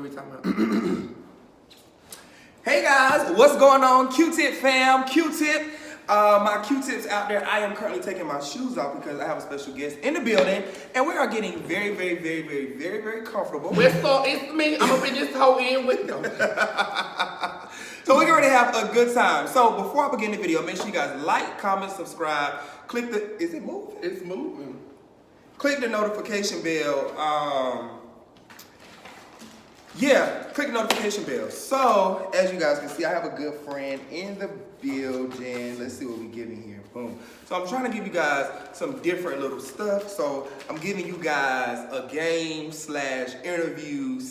What are we talking about? Hey guys, what's going on? Q-Tip fam, Q-Tip. My Q-Tips out there. I am currently taking my shoes off because I have a special guest in the building, and we are getting very comfortable. It's me. I'm gonna bring this whole in with them. So we're going to have a good time. So before I begin the video, make sure you guys like, comment, subscribe, click the. Is it moving? It's moving. Click the notification bell. Click the notification bell. So, as you guys can see, I have a good friend in the building. Let's see what we're giving here. Boom. So I'm trying to give you guys some different little stuff. So I'm giving you guys a game / interview /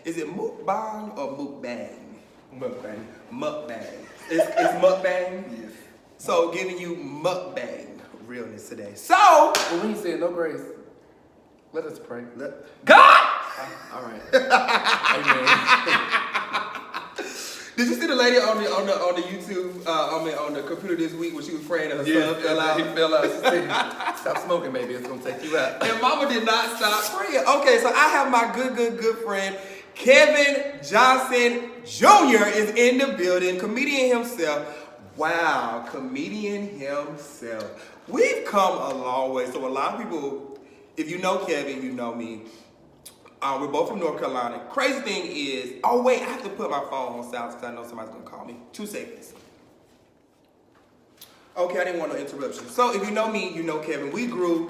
is it Mukbang or Mukbang? Mukbang. Mukbang. It's Mukbang? Yes. So giving you Mukbang realness today. So, Well, when you said no grace, let us pray. God! All right. Amen. Did you see the lady on the YouTube, on the computer this week when she was praying and her son fell out? He fell out. She said, stop smoking, baby. It's gonna take you out. And Mama did not stop praying. Okay, so I have my good friend Kevin Johnson Jr. is in the building, comedian himself. Wow, comedian himself. We've come a long way. So a lot of people, if you know Kevin, you know me. We're both from North Carolina. Crazy thing is, oh wait, I have to put my phone on silent because I know somebody's gonna call me. 2 seconds. Okay, I didn't want no interruption. So if you know me, you know Kevin. We grew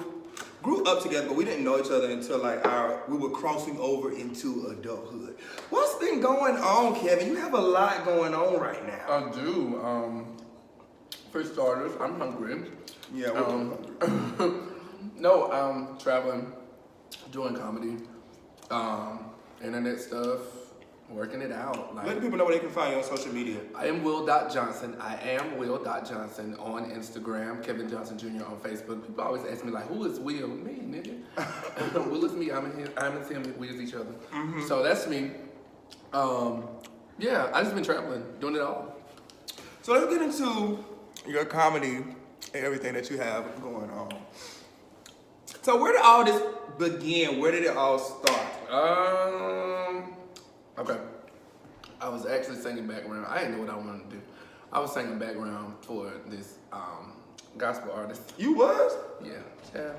up together, but we didn't know each other until we were crossing over into adulthood. What's been going on, Kevin? You have a lot going on right now. I do. For starters, I'm hungry. Yeah, we're hungry. No, traveling, doing comedy, internet stuff, working it out. Let the people know where they can find you on social media. I am Will.Johnson. I am Will.Johnson on Instagram. Kevin Johnson Jr. on Facebook. People always ask me, like, who is Will? Me, nigga. Will is me. I'm in him. We is each other. Mm-hmm. So that's me. Yeah, I just been traveling, doing it all. So let's get into your comedy and everything that you have going on. So where did all this begin? Where did it all start? Okay. I was actually singing background. I didn't know what I wanted to do. I was singing background for this gospel artist. You was? Yeah.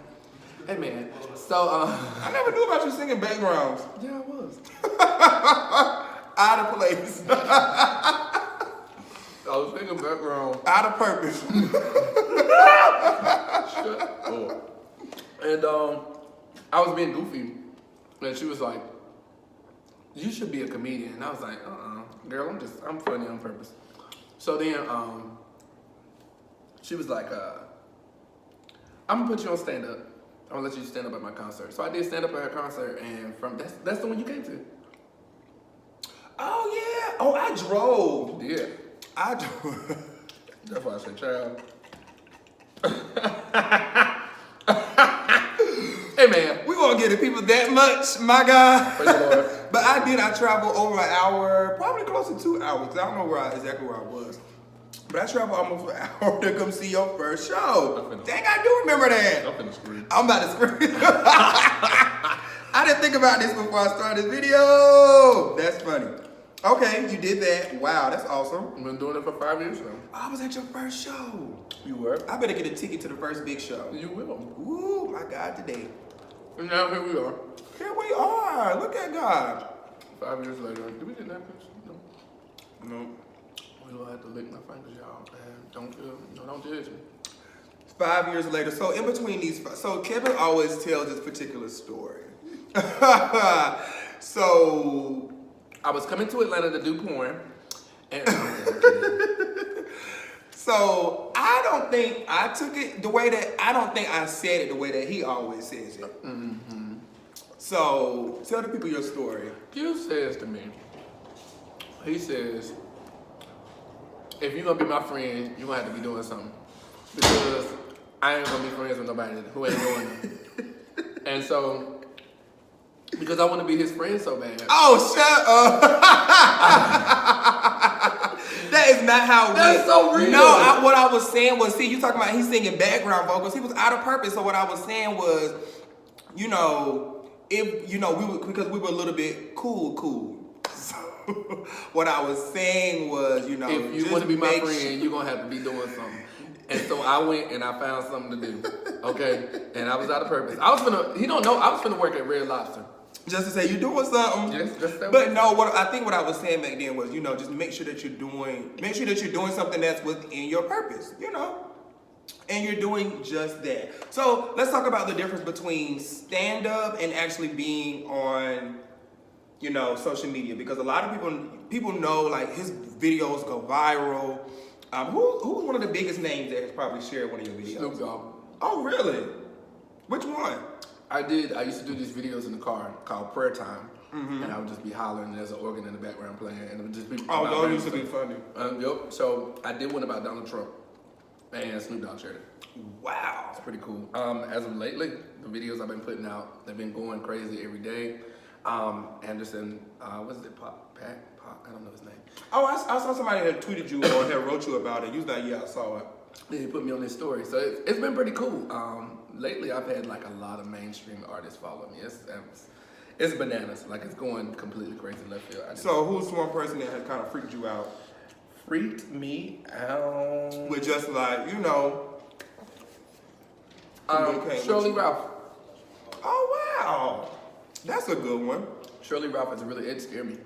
Hey man. So I never knew about you singing backgrounds. yeah, I was. Out of place. I was singing background. Out of purpose. Shut up. And I was being goofy, and she was like, "You should be a comedian." And I was like, girl, I'm funny on purpose." So then she was like, "I'm gonna put you on stand up. I'm gonna let you stand up at my concert." So I did stand up at her concert, and that's the one you came to. Oh yeah. Oh, I drove. Yeah, I drove. that's why I said, "Child." Hey man, We gonna get the people that much, my God. praise the Lord. But I traveled over an hour, probably close to 2 hours. 'Cause I don't know exactly where I was. But I traveled almost an hour to come see your first show. Dang, I do remember that. I'm finna scream. I'm about to scream. I didn't think about this before I started this video. That's funny. Okay, you did that. Wow, that's awesome. I've been doing it for 5 years now. I was at your first show. You were? I better get a ticket to the first big show. You will. Ooh, my God, today. And now here we are. Here we are. Look at God. 5 years later. Did we get that picture? No. No. We don't have to lick my fingers, y'all. Man, don't judge me. 5 years later. So in between these, so Kevin always tells this particular story. So I was coming to Atlanta to do porn. And So I don't think I took it the way that, I don't think I said it the way that he always says it. mm-hmm. So tell the people your story. Q says to me, he says, if you're gonna be my friend, you're gonna have to be doing something. Because I ain't gonna be friends with nobody who ain't doing it. And so, because I wanna be his friend so bad. Oh, shut up. That is not how it That's went. so real. No, what I was saying was, see, you talking about he's singing background vocals. He was out of purpose. So what I was saying was, you know, if because we were a little bit cool. So what I was saying was, if you want to be my friend, you're gonna have to be doing something. And so I went and I found something to do. Okay, and I was out of purpose. I was finna work at Red Lobster. Just to say you're doing something. Yes, just that. But no, what I was saying back then was, just make sure that you're doing something that's within your purpose, and you're doing just that. So let's talk about the difference between stand-up and actually being on, social media, because a lot of people know like his videos go viral. Who's one of the biggest names that has probably shared one of your videos? Snoop Dogg. Oh, really? Which one? I used to do these videos in the car called Prayer Time, and I would just be hollering, and there's an organ in the background playing, and it would just be. Oh, those used to be funny. Yep. So I did one about Donald Trump, and Snoop Dogg shared it. Wow. It's pretty cool. As of lately, the videos I've been putting out, they've been going crazy every day. Anderson, what is it? Pat? I don't know his name. Oh, I saw somebody that tweeted you or had wrote you about it. You was like, yeah, I saw it. Yeah, he put me on his story, so it's been pretty cool. Lately, I've had like a lot of mainstream artists follow me. It's bananas. Like, it's going completely crazy left field. So who's one person that has kind of freaked you out? Freaked me out? With just like, Shirley Ralph. Oh, wow. That's a good one. Shirley Ralph it scared me.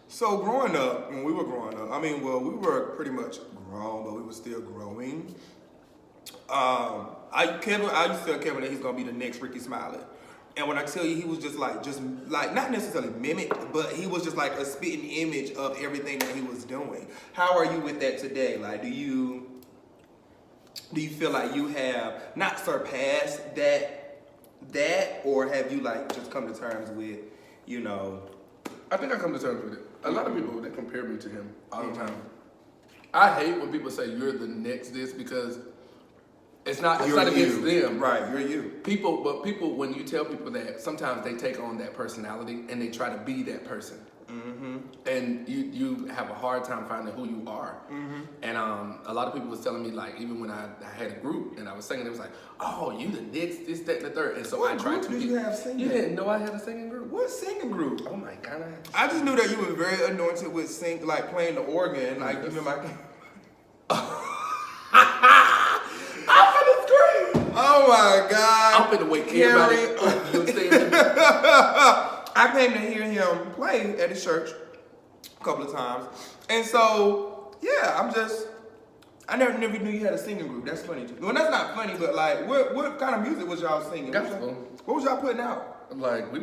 So growing up, when we were growing up, we were pretty much grown, but we were still growing. I used to tell Kevin that he's gonna be the next Ricky Smiley. And when I tell you, he was just like not necessarily mimic, but he was just like a spitting image of everything that he was doing. How are you with that today? Like, do you feel like you have not surpassed that, or have you like just come to terms with, I think I come to terms with it. A lot of people, they compare me to him all the time. I hate when people say you're the next this, because it's not against them. Right, you're you. People, when you tell people that, sometimes they take on that personality and they try to be that person. Mm-hmm. And you have a hard time finding who you are. Mm-hmm. And a lot of people was telling me, like, even when I had a group and I was singing, it was like, oh, you the next, this, that, and the third. And so what I tried to group did you have singing? You didn't know I had a singing group? What singing group? Oh my God. I just knew that you were very anointed with playing the organ. Like, you remember I'm gonna scream. Oh my God. I'm gonna wake everybody up. You understand? I came to hear him play at his church a couple of times. And so, yeah, I never knew you had a singing group. That's funny too. Well, that's not funny, but like, what kind of music was y'all singing? Gospel. What was y'all putting out? Like, we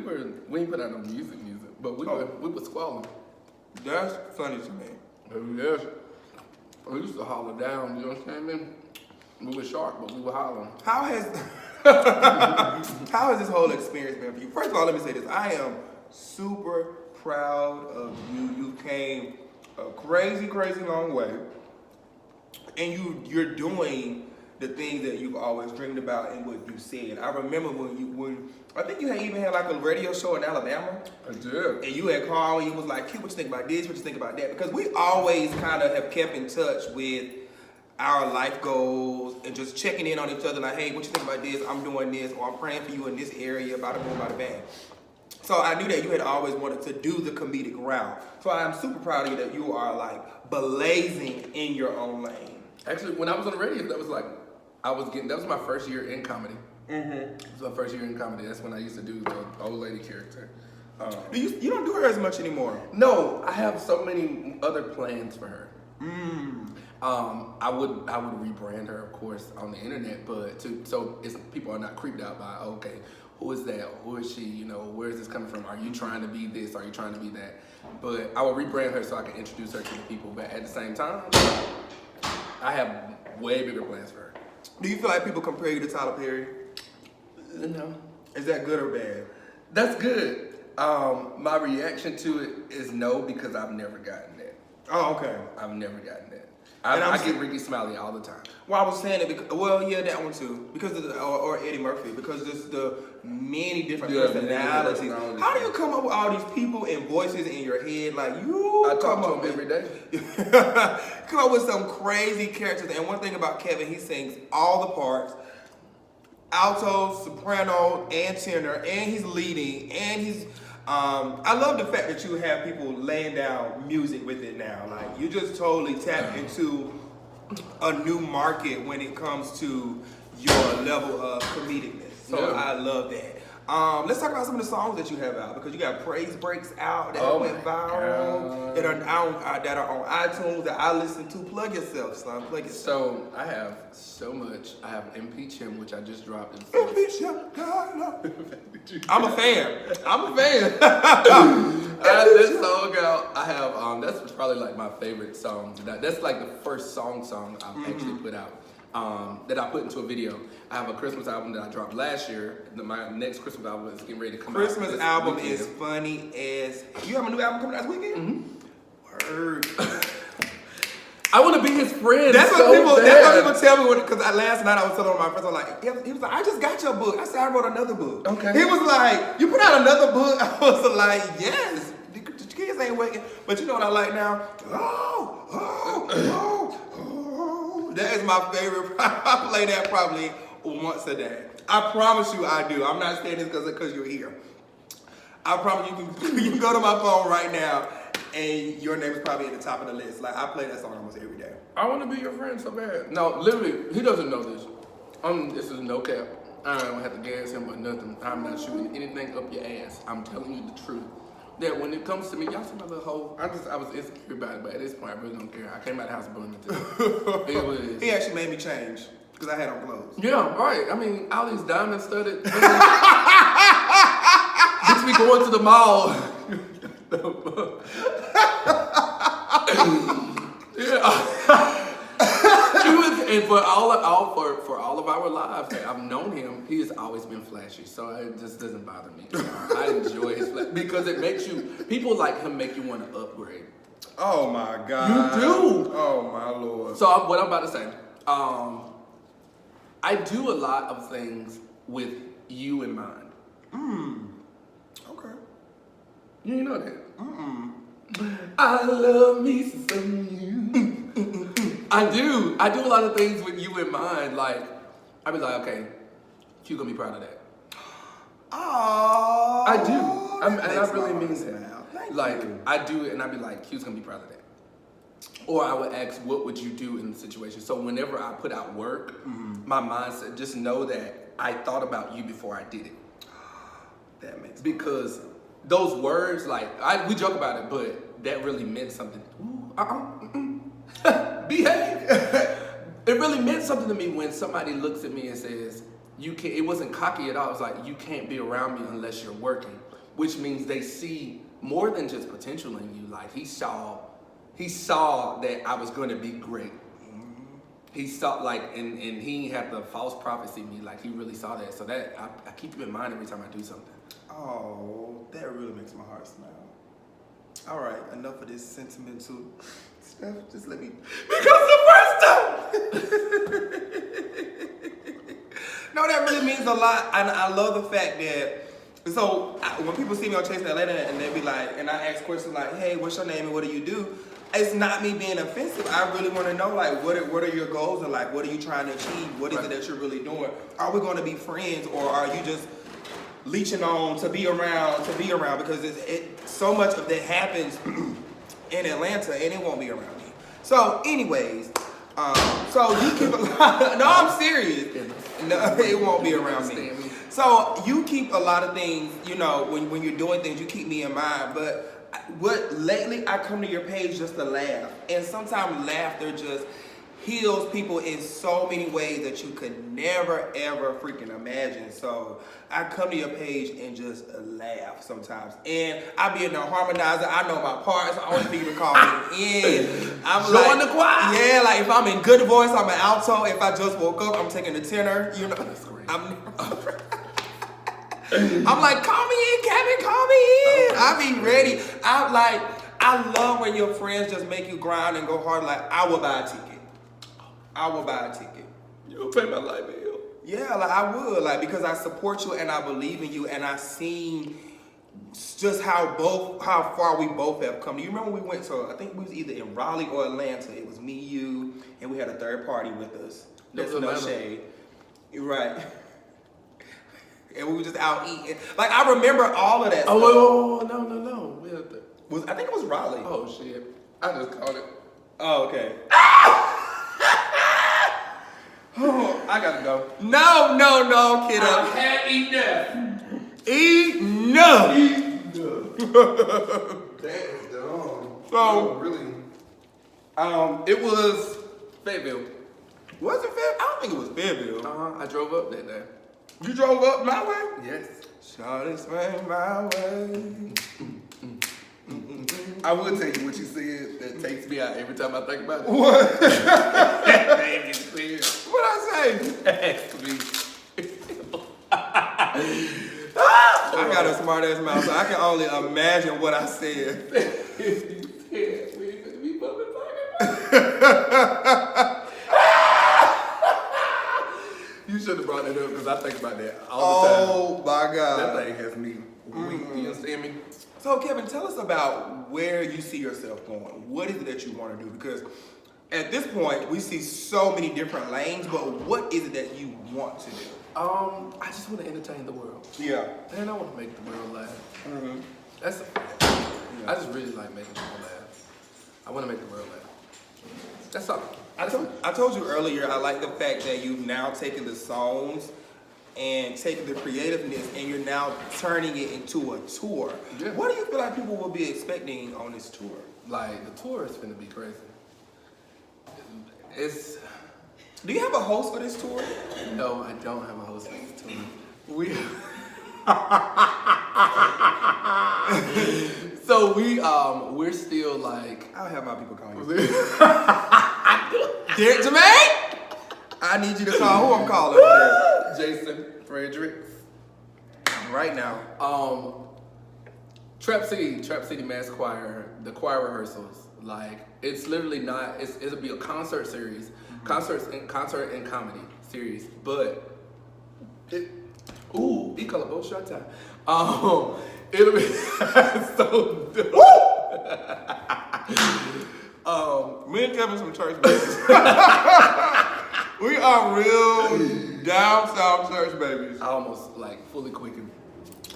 ain't put out no music, but we were squalling. That's funny to me. Yes. We used to holler down, you know what I'm saying? We were sharp, but we were hollering. How has this whole experience been for you? First of all, let me say this. I am super proud of you. You came a crazy, crazy long way. And you're doing the things that you've always dreamed about and what you said. I remember when I think you even had like a radio show in Alabama. I did. And you had called and you was like, "Kid, what you think about this? What you think about that?" Because we always kind of have kept in touch with our life goals and just checking in on each other, like, "Hey, what you think about this? I'm doing this, or I'm praying for you in this area, bada boom, bada bang." So I knew that you had always wanted to do the comedic route. So I'm super proud of you that you are like blazing in your own lane. Actually, when I was on the radio, that was my first year in comedy. Mm-hmm. It was my first year in comedy. That's when I used to do the old lady character. You don't do her as much anymore. No, I have so many other plans for her. I would rebrand her, of course, on the internet, but so people are not creeped out by, okay, who is that? Who is she? Where is this coming from? Are you trying to be this? Are you trying to be that? But I will rebrand her so I can introduce her to the people. But at the same time, I have way bigger plans for her. Do you feel like people compare you to Tyler Perry? No. Is that good or bad? That's good. My reaction to it is no, because I've never gotten that. Oh, okay. I've never gotten that. I get Ricky Smiley all the time. Well, I was saying it because, that one too. Because of or Eddie Murphy, because there's the many different personalities. How do you come up with all these people and voices in your head? Like, I talk to them every day. Come up with some crazy characters. And one thing about Kevin, he sings all the parts. alto, soprano, and tenor, and he's leading, and he's. I love the fact that you have people laying down music with it now. Like you just totally tap into a new market when it comes to your level of comedicness. So I love that. Let's talk about some of the songs that you have out because you got praise breaks out that went viral that are on iTunes that I listen to. Plug yourself, son. Plug yourself. So I have so much. I have Impeach Him, which I just dropped. Impeach Him. I'm a fan. I have this song out. I have that's probably like my favorite song. That's like the first song I've actually put out. That I put into a video. I have a Christmas album that I dropped last year. My next Christmas album is getting ready to come out. Christmas album is funny as. You have a new album coming out this weekend? Word. I want to be his friend. That's what people tell me because last night I was telling my friends, I was like, he was like, I just got your book. I said I wrote another book. Okay. He was like, you put out another book? I was like, yes. The kids ain't waiting. But you know what I like now? That is my favorite. I play that probably once a day. I promise you I do. I'm not saying this because you're here. I promise you can go to my phone right now and your name is probably at the top of the list. Like I play that song almost every day. I want to be your friend so bad. No, literally, he doesn't know this. This is no cap. I don't have to gas him or nothing. I'm not shooting anything up your ass. I'm telling you the truth. That when it comes to me, y'all see my little hole. I was insecure about it, but at this point, I really don't care. I came out of the house burning it. He actually made me change because I had on clothes. Yeah, right. I mean, all these diamond studded. Bitch, we going to the mall. Yeah. And for all of our lives that I've known him, he has always been flashy. So it just doesn't bother me. I enjoy his flash because it makes people like him make you want to upgrade. Oh my God. You do. Oh my Lord. So what I'm about to say, I do a lot of things with you in mind. Okay. You know that. I love me some you. I do a lot of things with you in mind. Like, I be like, okay, you gonna be proud of that. Oh. I do. And I really mean that. Like, I do it and I be like, Q's gonna be proud of that. Or I would ask, what would you do in the situation? So whenever I put out work, my mindset, just know that I thought about you before I did it. That makes sense. Because those words, like, we joke about it, but that really meant something. Behave. It really meant something to me when somebody looks at me and says, "You can't." It wasn't cocky at all. It was like, "You can't be around me unless you're working," which means they see more than just potential in you. Like he saw that I was going to be great. He saw and he had the false prophecy me. Like he really saw that. So that I keep you in mind every time I do something. Oh, that really makes my heart smile. All right, enough of this sentimental stuff. Just let me. Because the first time. No, that really means a lot, and I love the fact that. So when people see me on Chasing Atlanta and they be like, and I ask questions like, "Hey, what's your name and what do you do?" It's not me being offensive. I really want to know like what are your goals and like what are you trying to achieve? What is it that you're really doing? Are we going to be friends or are you just leeching on to be around because so much of that happens in Atlanta and it won't be around me. So anyways, so you keep a lot. No, I'm serious. No, it won't be around me. So you keep a lot of things, you know, when you're doing things, you keep me in mind. But lately I come to your page just to laugh, and sometimes laughter just heals people in so many ways that you could never ever freaking imagine. So I come to your page and just laugh sometimes, and I be in the harmonizer. I know my parts. I only people call me in. I'm join the choir. Yeah, like if I'm in good voice, I'm an alto. If I just woke up, I'm taking the tenor. You know, I'm like, call me in, Kevin. Call me in. I be ready. I love when your friends just make you grind and go hard. Like I will buy a ticket. I will buy a ticket. You'll pay my light bill. Yeah, like I would, like because I support you and I believe in you and I seen just how far we both have come. Do you remember we went to? I think we was either in Raleigh or Atlanta. It was me, you, and we had a third party with us. That's no shade. Right. and we were just out eating. Like I remember all of that. Oh, no. We had to. I think it was Raleigh. Oh shit! I just called it. Oh, okay. Oh, I gotta go. No, kiddo. I can't eat that. Enough. Damn, So really. It was. Fayetteville. Was it Fayetteville? I don't think it was Fayetteville. I drove up that day. You drove up my way? Yes. Shawty swing my way. I will tell you what you said that takes me out every time I think about it. What? What I say? I got a smart ass mouth, so I can only imagine what I said. You should have brought that up because I think about that all the time. Oh my God. That thing has me weak. You understand me? So Kevin, tell us about where you see yourself going. What is it that you want to do? Because at this point, we see so many different lanes, but what is it that you want to do? I just want to entertain the world. Yeah. And I want to make the world laugh. Mm-hmm. That's I just really like making people laugh. I want to make the world laugh. That's all. I told you earlier, I like the fact that you've now taken the songs and taken the creativeness and you're now turning it into a tour. Yeah. What do you feel like people will be expecting on this tour? Like, the tour is going to be crazy. Do you have a host for this tour? No, I don't have a host for this tour. We're still like. I'll have my people call you. Derek Jermaine? I need you to call who I'm calling for that. Jason Fredericks. Right now. Trap City Mass Choir, the choir rehearsals. Like, it's literally not. It'll be a concert series, concert and comedy series. But we call it both shot time. It'll be so dope. Me and Kevin some church babies. We are real down south church babies. I almost like fully quickened.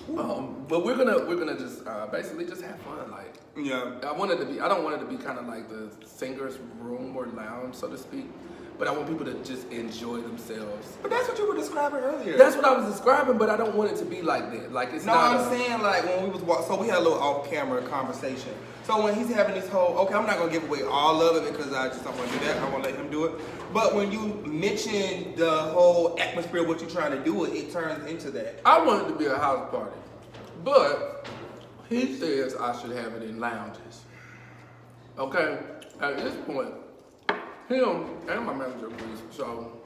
But we're gonna just basically just have fun. Like, Yeah. I don't want it to be kind of like the singer's room or lounge, so to speak. But I want people to just enjoy themselves. But that's what you were describing earlier. That's what I was describing, but I don't want it to be like that. Like, it's No, not. I'm saying like when we was so we had a little off-camera conversation. So when he's having this whole, okay, I'm not gonna give away all of it because I just don't want to do that. I want to let him do it. But when you mention the whole atmosphere, of what you're trying to do, it turns into that. I want it to be a house party, but he says I should have it in lounges. Okay, at this point, him and my manager agrees. So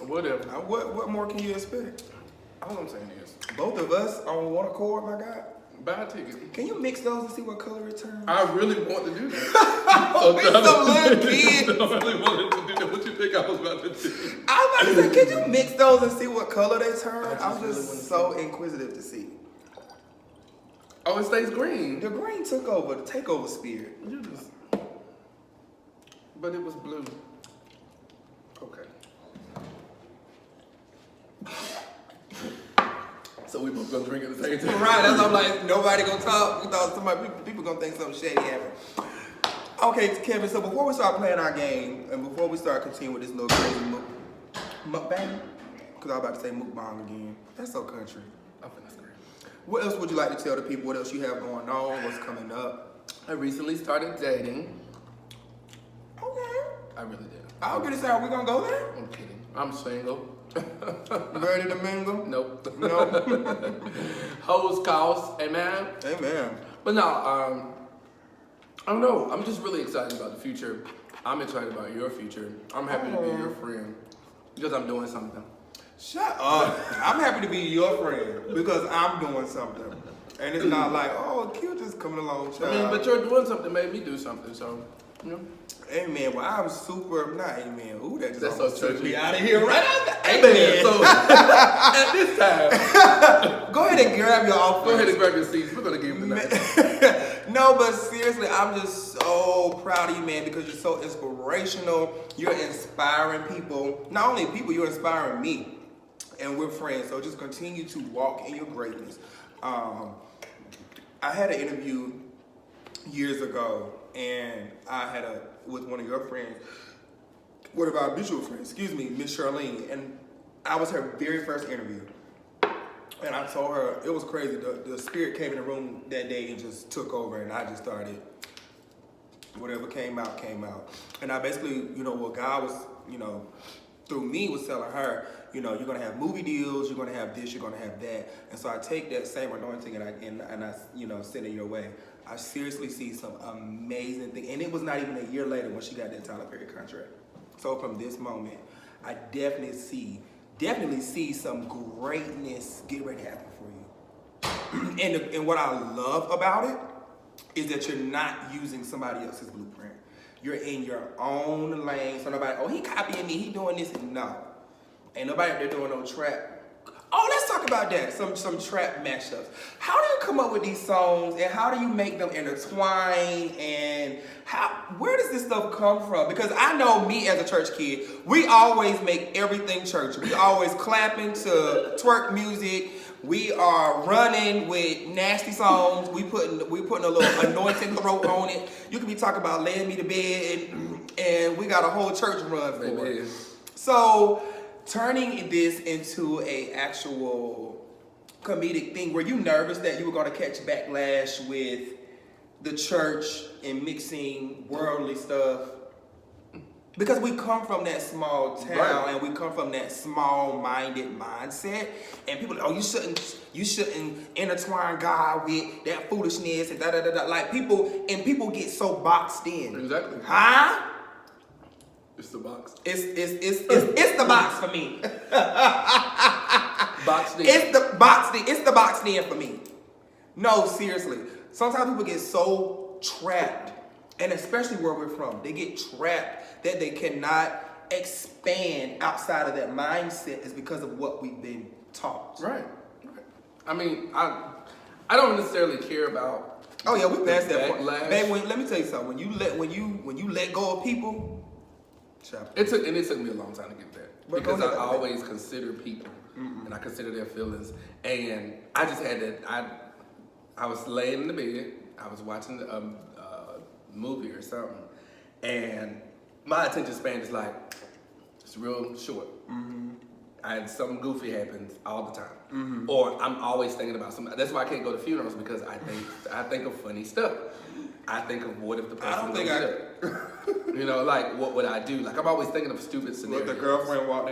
whatever. Now, what more can you expect? All I'm saying is, Both of us on one accord, my God. buy a ticket. Can you mix those and see what color it turns? I really want to do that. We some little kids. I really wanted to do that. What you think I was about to do? I was about to say, can you mix those and see what color they turn? I just I'm really just wanna so inquisitive to see. Oh, it stays green. The green took over, the takeover spirit. You just. But it was blue. Okay. So we both gonna drink at the same time. Right, that's why I'm like, nobody gonna talk. We thought people gonna think something shady happened. Okay, Kevin, so before we start playing our game, and before we start continuing with this little crazy mukbang, because I was about to say mukbang again. That's so country. I'm finna scream. What else would you like to tell the people? What else you have going on? What's coming up? I recently started dating. Okay. I really did. I'll get it started. We gonna go there? I'm kidding. I'm single. Ready to mingle? Nope. No. Hoes cost, amen. Amen. But no, I don't know. I'm just really excited about the future. I'm excited about your future. I'm happy to be your friend because I'm doing something. Shut up. I'm happy to be your friend because I'm doing something. And it's not like, oh, Q just coming along, child. I mean, but you're doing something made me do something, so, you know. Amen. Well, I'm super, not amen. Ooh, that just That's almost so took churchy. me out of here right after. Amen. So, at this time, Go ahead and grab your offering. go ahead and grab your seats. We're going to give them tonight. No, but seriously, I'm just so proud of you, man, because you're so inspirational. You're inspiring people. Not only people, you're inspiring me. and we're friends. So just continue to walk in your greatness. I had an interview years ago, and I had with one of your friends, one of our mutual friends, Miss Charlene, and I was her very first interview. And I told her, it was crazy. The spirit came in the room that day and just took over, and I just started, whatever came out. And I basically, what God was, through me was telling her, you're gonna have movie deals, you're gonna have this, you're gonna have that. And so I take that same anointing and I send it your way. I seriously see some amazing things. And it was not even a year later when she got that Tyler Perry contract. So from this moment, I definitely see some greatness get ready to happen for you. And what I love about it is that you're not using somebody else's blueprint. You're in your own lane. So nobody, he copying me, he doing this. No. Ain't nobody up there doing no trap. Oh, let's talk about that. Some trap mashups. How do you come up with these songs, and how do you make them intertwine, and where does this stuff come from? Because I know me as a church kid, we always make everything church. We always clapping to twerk music. We are running with nasty songs. We putting a little anointing throat on it. You can be talking about laying me to bed, and we got a whole church run for it. So turning this into a actual comedic thing, were you nervous that you were going to catch backlash with the church and mixing worldly stuff? Because we come from that small town, right, and we come from that small-minded mindset, and people, you shouldn't intertwine God with that foolishness and da. Like people get so boxed in. Exactly. Huh? It's the box. It's the box for me. Boxed in. It's the boxed in for me. No, seriously. Sometimes people get so trapped, and especially where we're from, they get trapped that they cannot expand outside of that mindset is because of what we've been taught. Right. I mean, I don't necessarily care about. Oh yeah, we passed that point. Babe, let me tell you something. When you let go of people. It took me a long time to get that, because I always consider people, and I consider their feelings, and I just had that. I was laying in the bed, I was watching a movie or something, and my attention span is like, it's real short. Something goofy happens all the time, or I'm always thinking about something. That's why I can't go to funerals, because I think of funny stuff. I think of what if the person like what would I do? Like I'm always thinking of stupid scenarios. What if the girlfriend walked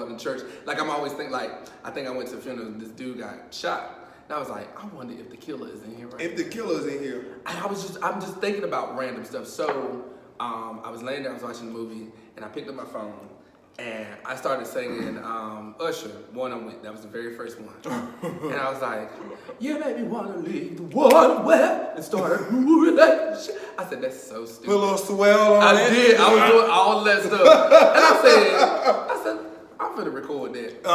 into church? Like I'm always thinking, like I think I went to a funeral and this dude got shot. And I was like, I wonder if the killer is in here right now. If the killer is in here. I'm just thinking about random stuff. So I was laying there, I was watching the movie, and I picked up my phone and I started singing Usher, One I'm With. That was the very first one. And I was like, you made me want to leave the world well and start a new relationship. I said, that's so stupid. Put a little swell on it. I did. I was doing all that stuff. And I said, I'm gonna record that.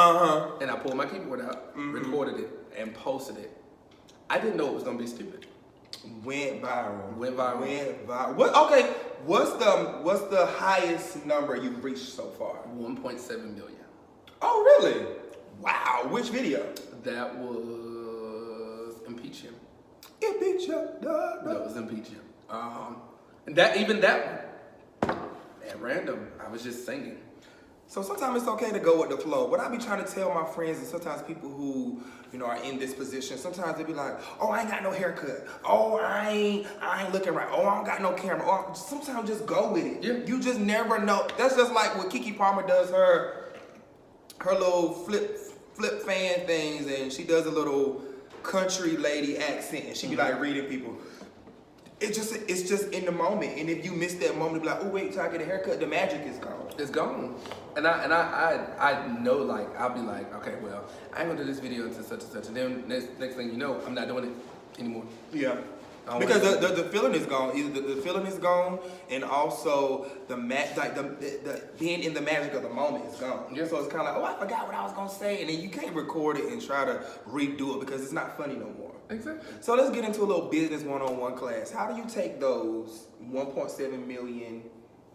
And I pulled my keyboard out, recorded it, and posted it. I didn't know it was gonna be stupid. Went viral. What? What's the highest number you've reached so far? 1.7 million. Oh, really? Wow. Which video? That was Impeach Him. Impeach Him. That was Impeach Him. And that at random, I was just singing. So sometimes it's okay to go with the flow. What I be trying to tell my friends, and sometimes people who, are in this position, sometimes they be like, oh, I ain't got no haircut. Oh, I ain't looking right. Oh, I don't got no camera. Or sometimes just go with it. Yeah. You just never know. That's just like what Keke Palmer does her little flip fan things, and she does a little country lady accent, and she be like reading people. It's just in the moment, and if you miss that moment, be like, oh wait, till I get a haircut, the magic is gone. It's gone. And I know, like, I'll be like, okay, well, I ain't gonna do this video until such and such, and then next thing you know, I'm not doing it anymore. Yeah. Because the feeling is gone. Either the feeling is gone, and also the being in the magic of the moment is gone. Yeah. So it's kind of like, oh, I forgot what I was gonna say, and then you can't record it and try to redo it because it's not funny no more. Exactly. So let's get into a little business one-on-one class. How do you take those 1.7 million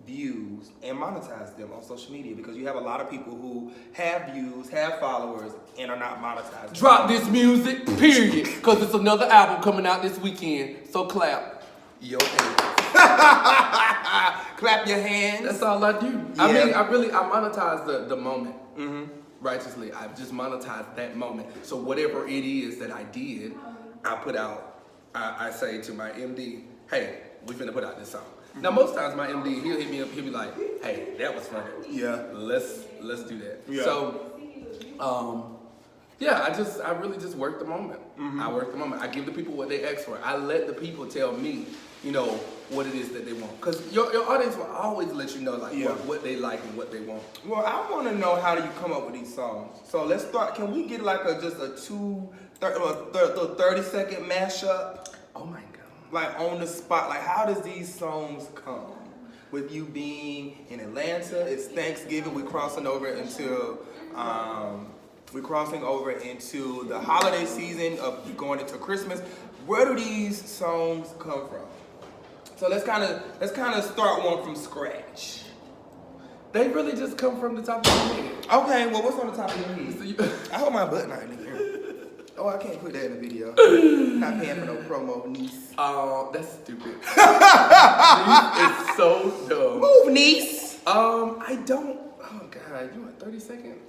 views and monetize them on social media? Because you have a lot of people who have views, have followers, and are not monetized. Drop this music, period. Because it's another album coming out this weekend. So clap your hands. Clap your hands. That's all I do. Yeah. I mean, I monetize the moment righteously. I just monetize that moment. So whatever it is that I did, I put out. I say to my MD, hey, we finna put out this song. Now most times my MD, he'll hit me up, he'll be like, hey, that was funny. Yeah. Let's do that. Yeah. So, yeah, I really just work the moment. I work the moment. I give the people what they ask for. I let the people tell me, you know, what it is that they want. Because your audience will always let you know like what they like and what they want. Well, I want to know, how do you come up with these songs? So let's start. Can we get like just a 30-second mashup? Oh my God. Like on the spot. Like, how does these songs come? With you being in Atlanta, it's Thanksgiving. We're crossing over into the holiday season of going into Christmas. Where do these songs come from? So let's kind of start one from scratch. They really just come from the top of your head. Okay, well, what's on the top of your head? So you, I hope my butt not in here. Oh, I can't put that in the video. Not paying for no promo, niece. oh, that's stupid. It's so dumb. Move, niece. I don't. Oh God, you want 30 seconds?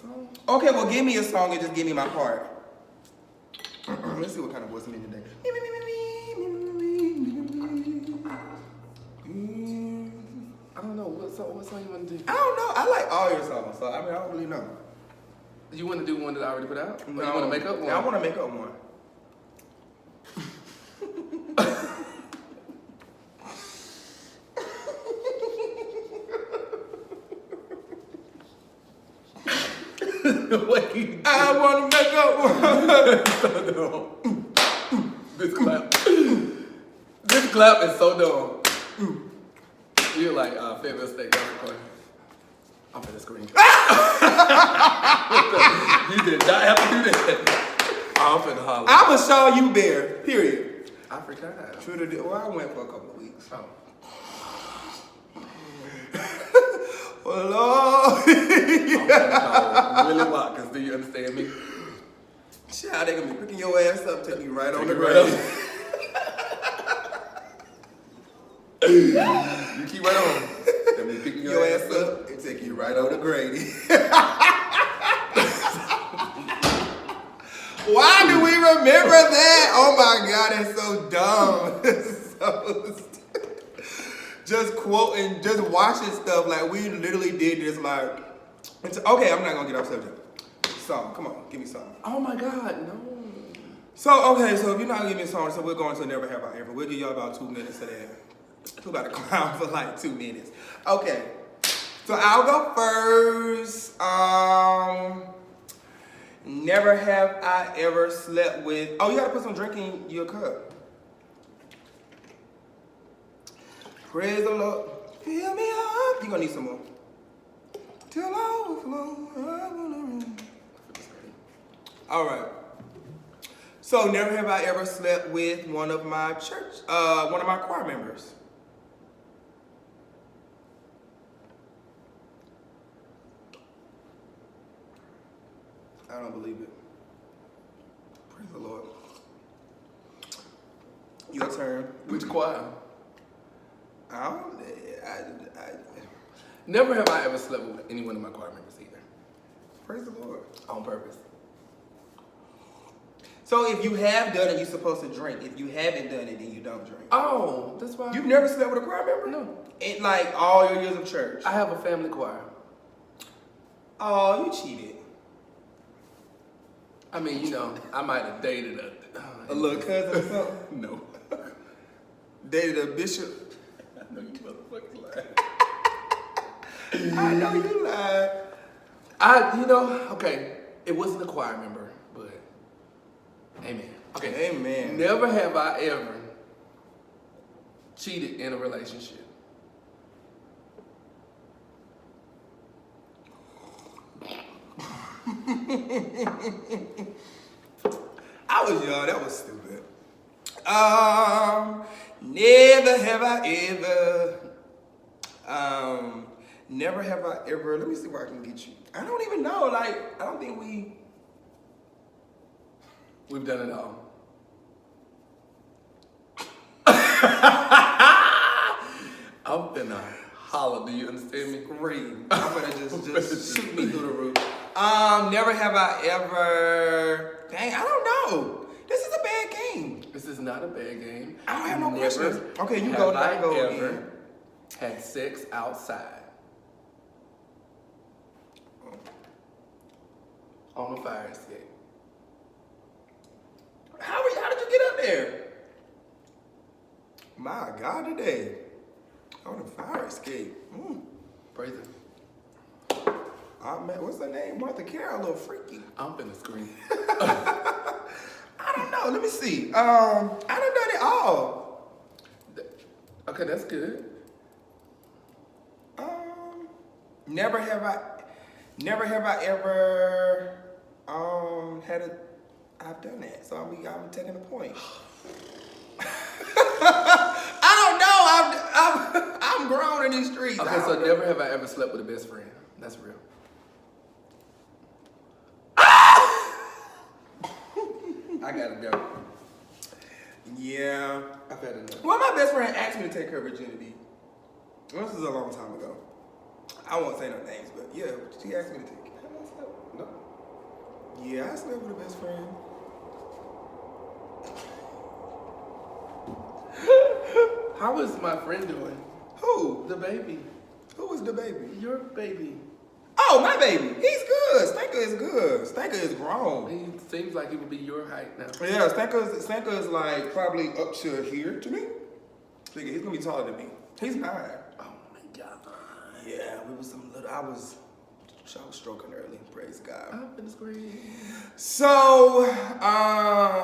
Song? Okay, well, give me a song and just give me my part. Let's see what kind of voice I'm in today. I don't know what song you want to do. I don't know. I like all your songs, so I mean, I don't really know. You want to do one that I already put out? No. Or you want to make up one? Yeah, I want to make up one. Wait. I want to make up one. This clap. This clap is so dumb. You're like, fair mistake. I'm finna scream. You did not have to do that. I'm finna holler. I'm a Shaw you bear, period. I forgot. True to the, well, I went for a couple of weeks. Oh. Oh, Lord. I'm finna call Willie Watkins. Do you understand me? Child, they gonna be picking your ass up, taking you right on the you right grave. You keep right on. Let me pick Your ass up and take you right on the grave. Why do we remember that? Oh my God, that's so dumb. It's so just quoting, just watching stuff like we literally did this like. Okay, I'm not gonna get off subject. Song, come on, give me something. Oh my God, no. So okay, so if you're not gonna give me a song, so we're going to Never Have I Ever. We'll give y'all about 2 minutes of that. We're about to clown for like 2 minutes. Okay, so I'll go first. Never have I ever slept with. Oh, you gotta put some drink in your cup. Praise the Lord. Fill me up. You're gonna need some more. Till I overflow. All right. So never have I ever slept with one of my choir members. I don't believe it. Praise the Lord. Your turn. Which choir? I Never have I ever slept with any one of my choir members either. praise the Lord. On purpose. So if you have done it, you're supposed to drink. If you haven't done it, then you don't drink. Oh, that's why. You've never slept with a choir member? No. In like all your years of church? I have a family choir. Oh, you cheated. I mean, you know, I might have dated A little cousin or something? No. Dated a bishop? I know you motherfuckers lie. I know you lied. Okay, it wasn't a choir member, but amen. Okay. Amen. Never have I ever cheated in a relationship. I was young, that was stupid. Never have I ever Never have I ever. Let me see where I can get you. I don't even know. Like, I don't think we've done it all. I'm finna holler. Do you understand me? Scream. I'm gonna just shoot me through the roof. Never have I ever. Dang, I don't know. This is a bad game. This is not a bad game. I don't have no Never questions. Okay, you have go. I I go ever again. had sex outside on a fire escape. How did you get up there? My God, today. On a fire escape. Praise it. Oh man, what's her name? Martha Carroll, a little freaky. I'm finna scream. I don't know. Let me see. I done done it all. Okay, that's good. Never have I ever I've done that. So I'm taking a point. I don't know. I'm grown in these streets. Okay, so never have I ever slept with a best friend. That's real. I gotta go. Yeah. I've had enough. Well, my best friend asked me to take her virginity. This is a long time ago. I won't say no names, but yeah, she asked me to take it. Have I slept? No. Yeah, I slept with a best friend. How is my friend doing? Who? The baby. Who was the baby? Your baby. Oh, my baby. He's good. Stanker is good. Stanker is grown. He seems like he would be your height now. Yeah, Stanker is like probably up to here to me. He's gonna be taller than me. He's 9. Oh my God. Yeah, we was some little. I was stroking early. Praise God. I'm finna scream. So,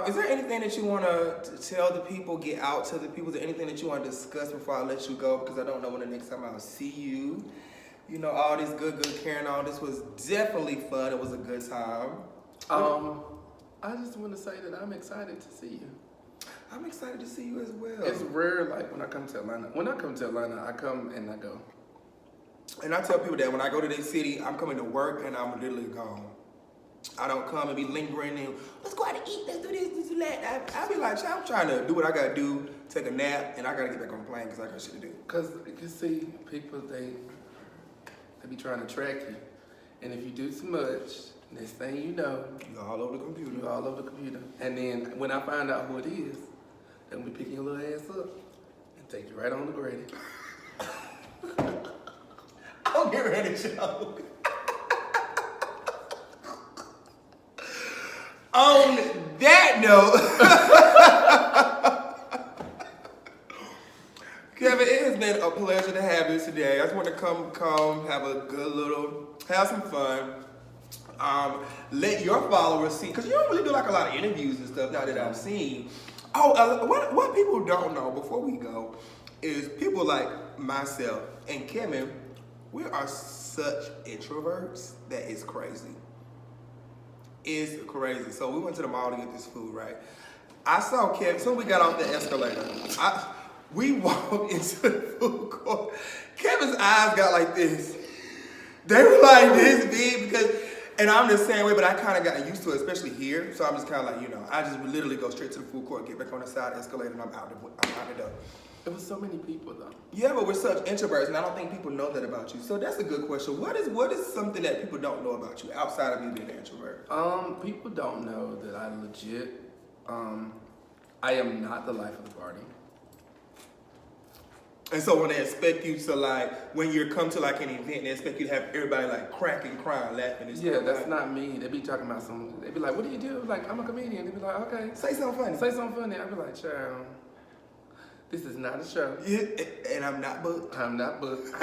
is there anything that you want to tell the people, get out to the people? Is there anything that you want to discuss before I let you go? Because I don't know when the next time I'll see you. You know, all this good carrying on. This was definitely fun. It was a good time. I just want to say that I'm excited to see you. I'm excited to see you as well. It's rare, like, when I come to Atlanta. When I come to Atlanta, I come and I go. And I tell people that when I go to this city, I'm coming to work and I'm literally gone. I don't come and be lingering and let's go out to eat, let's do this, let's do that. I be like, I'm trying to do what I gotta do, take a nap, and I gotta get back on the plane because I got shit to do. Because you see, people, they be trying to track you. And if you do too much, next thing you know, You're all over the computer. you're all over the computer. And then when I find out who it is, they'll be picking your little ass up and take you right on the grading. I'll get ready to joke. On that note, Kevin, it has been a pleasure to have you today. I just want to come, have a good have some fun. Let your followers see, because you don't really do like a lot of interviews and stuff now that I've seen. Oh, what people don't know before we go is people like myself and Kevin, we are such introverts that it's crazy. It's crazy. So we went to the mall to get this food, right? I saw Kevin, so we got off the escalator. We walked into the food court. Kevin's eyes got like this. They were like this big and I'm the same way, but I kind of got used to it, especially here. So I'm just kind of like, I just would literally go straight to the food court, get back on the side escalator, and I'm out the door. It was so many people though. Yeah, but we're such introverts, and I don't think people know that about you. So that's a good question. What is something that people don't know about you outside of you being an introvert? People don't know that I legit, I am not the life of the party. And so when they expect you to when you come to an event, they expect you to have everybody cracking, crying, laughing. And Yeah, that's not me. They be talking about they be like, what do you do? Like, I'm a comedian. They be like, okay. Say something funny. Say something funny. I be like, child, this is not a show. Yeah, and I'm not booked. I'm not booked.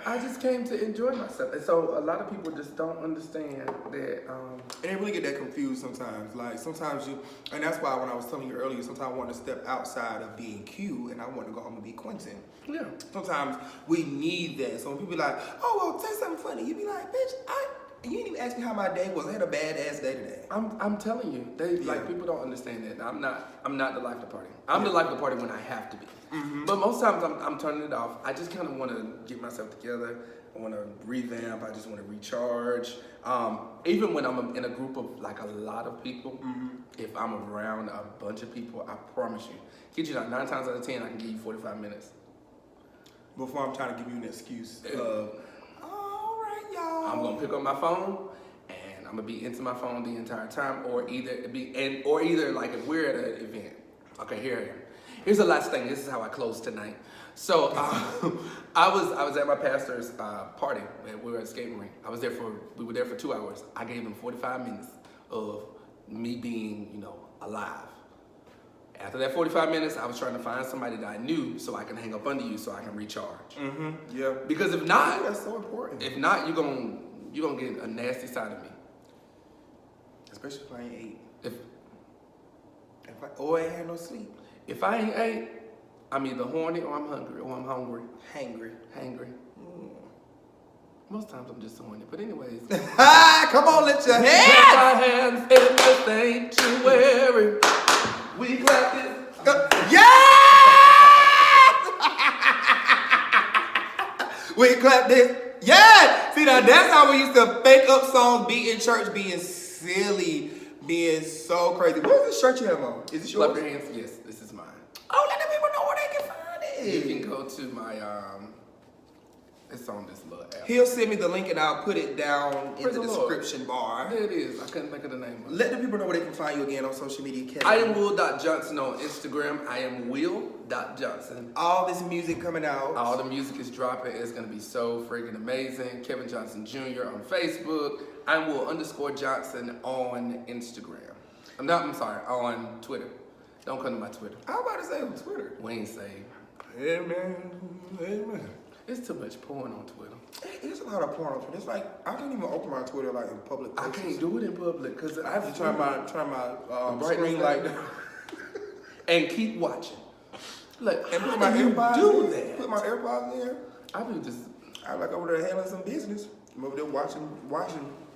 I just came to enjoy myself. And so a lot of people just don't understand that. And they really get that confused sometimes. Sometimes and that's why when I was telling you earlier, sometimes I want to step outside of being Q and I want to go home and be Quentin. Yeah. Sometimes we need that. So when people be like, oh, well, say something funny, you be like, bitch, You didn't even ask me how my day was. I had a badass day today. I'm telling you, like people don't understand that. I'm not the life of the party. I'm the life of the party when I have to be. But most times I'm turning it off. I just kind of want to get myself together. I want to revamp. I just want to recharge. Even when I'm in a group of like a lot of people, if I'm around a bunch of people, I promise you, kid you not, 9 times out of 10, I can give you 45 minutes. Before I'm trying to give you an excuse of, all right, y'all. I'm gonna pick up my phone and I'm gonna be into my phone the entire time, or either like if we're at an event. Okay, here I am. Here's the last thing. This is how I close tonight. So I was at my pastor's party. We were at a skating rink. We were there for 2 hours. I gave him 45 minutes of me being, alive. After that 45 minutes, I was trying to find somebody that I knew so I can hang up under you so I can recharge. Yeah. Because if not, that's so important. If not, you're gonna get a nasty side of me. Especially if I ain't ate. Or I ain't had no sleep. If I ain't ate, I'm either horny or I'm hungry or I'm hungry. Hangry. Most times I'm just horny. But anyways. Come on, let your hands. Clap our hands in the sanctuary. We clap it. We clap this. Yeah! See, now that's how we used to fake up songs, be in church, being silly, being so crazy. What is this shirt you have on? Is this yours? Clap your hands. Yes, this is mine. Oh, let the people know where they can find it. You can go to my, it's on this little app. He'll send me the link and I'll put it down in the description bar. There it is. I couldn't think of the name of it. Let the people know where they can find you again on social media. Kevin. I am Will.Johnson on Instagram. I am Will.Johnson. All this music coming out. All the music is dropping. It's going to be so freaking amazing. Kevin Johnson Jr. on Facebook. I'm Will_Johnson on Instagram. I'm sorry, on Twitter. Don't come to my Twitter. I was about to say on Twitter. We ain't saved. Amen. It's too much porn on Twitter. It's a lot of porn on Twitter. It's like I can't even open my Twitter like in public places. I can't do it in public because I have to turn my screen like light and keep watching. Look, and how put my do you AirPods do in. that? Put my AirPods in. I'm like over there handling some business. I'm over there watching.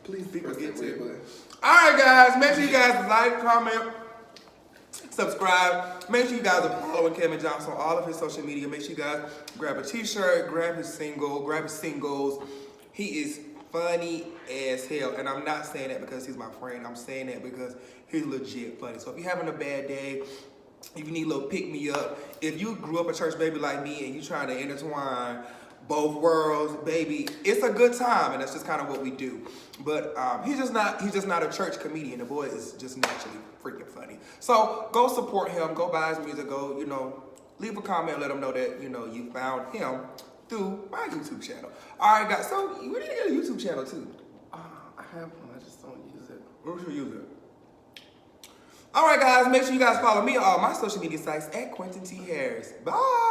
Please people get to it. All right, guys. Make sure you guys like, comment, subscribe. Make sure you guys are following Kevin Johnson on all of his social media. Make sure you guys grab a t-shirt, grab his singles. He is funny as hell. And I'm not saying that because he's my friend. I'm saying that because he's legit funny. So if you're having a bad day, if you need a little pick-me-up, if you grew up a church baby like me and you're trying to intertwine both worlds, baby, it's a good time, and that's just kind of what we do. But he's just not a church comedian. The boy is just naturally freaking funny. So go support him, go buy his music, go, leave a comment, let him know that, you found him through my YouTube channel. All right, guys, so we need to get a YouTube channel too. I have one, I just don't use it. Where should we use it? All right, guys, make sure you guys follow me on all my social media sites at Quentin T. Harris. Bye.